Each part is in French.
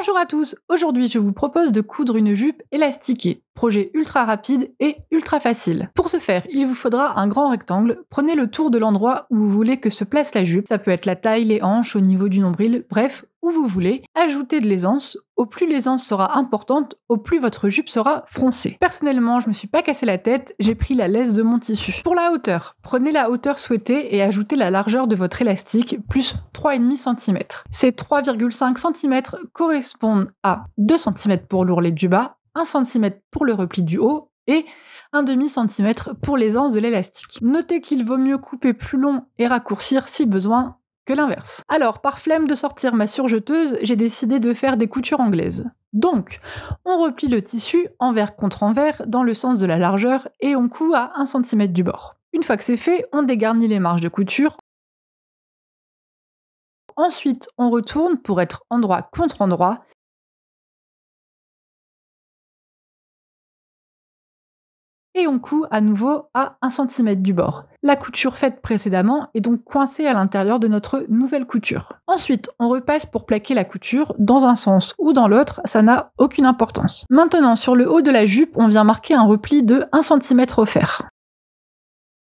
Bonjour à tous, aujourd'hui je vous propose de coudre une jupe élastiquée, projet ultra rapide et ultra facile. Pour ce faire, il vous faudra un grand rectangle, prenez le tour de l'endroit où vous voulez que se place la jupe, ça peut être la taille, les hanches, au niveau du nombril, bref, où vous voulez, ajoutez de l'aisance, au plus l'aisance sera importante, au plus votre jupe sera froncée. Personnellement, je me suis pas cassé la tête, j'ai pris la laisse de mon tissu. Pour la hauteur, prenez la hauteur souhaitée et ajoutez la largeur de votre élastique, plus 3,5 cm. Ces 3,5 cm correspondent à 2 cm pour l'ourlet du bas, 1 cm pour le repli du haut et 1,5 cm pour l'aisance de l'élastique. Notez qu'il vaut mieux couper plus long et raccourcir si besoin que l'inverse. Alors, par flemme de sortir ma surjeteuse, j'ai décidé de faire des coutures anglaises. Donc, on replie le tissu envers contre envers dans le sens de la largeur et on coud à 1 cm du bord. Une fois que c'est fait, on dégarnit les marges de couture. Ensuite, on retourne pour être endroit contre endroit. Et on coud à nouveau à 1 cm du bord. La couture faite précédemment est donc coincée à l'intérieur de notre nouvelle couture. Ensuite, on repasse pour plaquer la couture, dans un sens ou dans l'autre, ça n'a aucune importance. Maintenant, sur le haut de la jupe, on vient marquer un repli de 1 cm offert.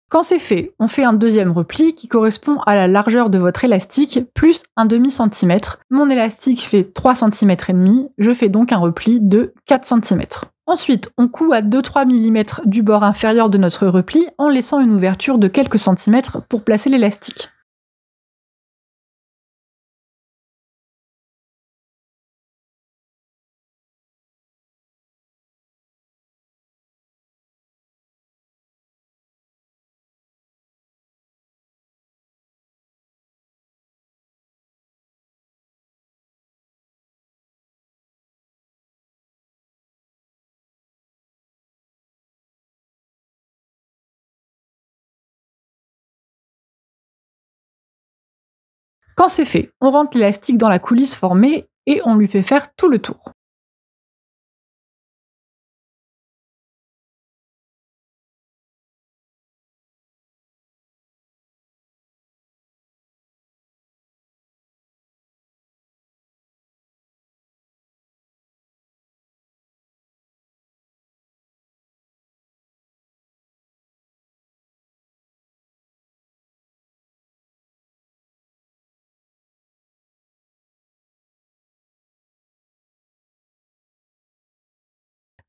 Quand c'est fait, on fait un deuxième repli qui correspond à la largeur de votre élastique plus 1,5 cm. Mon élastique fait 3,5 cm, je fais donc un repli de 4 cm. Ensuite, on coud à 2-3 mm du bord inférieur de notre repli en laissant une ouverture de quelques centimètres pour placer l'élastique. Quand c'est fait, on rentre l'élastique dans la coulisse formée et on lui fait faire tout le tour.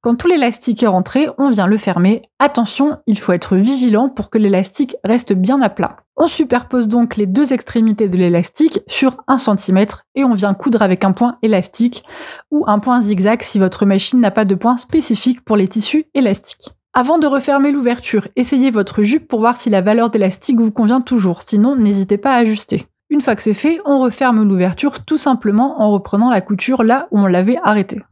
Quand tout l'élastique est rentré, on vient le fermer. Attention, il faut être vigilant pour que l'élastique reste bien à plat. On superpose donc les deux extrémités de l'élastique sur 1 cm et on vient coudre avec un point élastique ou un point zigzag si votre machine n'a pas de point spécifique pour les tissus élastiques. Avant de refermer l'ouverture, essayez votre jupe pour voir si la valeur d'élastique vous convient toujours, sinon n'hésitez pas à ajuster. Une fois que c'est fait, on referme l'ouverture tout simplement en reprenant la couture là où on l'avait arrêtée.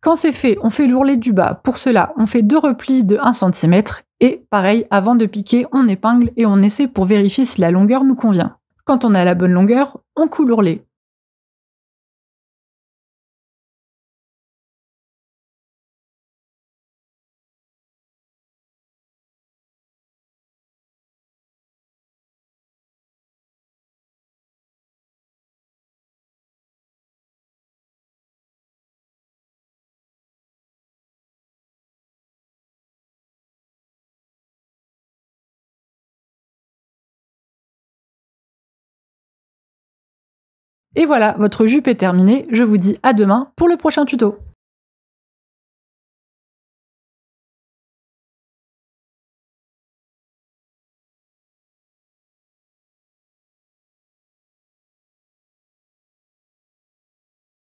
Quand c'est fait, on fait l'ourlet du bas. Pour cela, on fait 2 replis de 1 cm et pareil, avant de piquer, on épingle et on essaie pour vérifier si la longueur nous convient. Quand on a la bonne longueur, on coud l'ourlet. Et voilà, votre jupe est terminée. Je vous dis à demain pour le prochain tuto.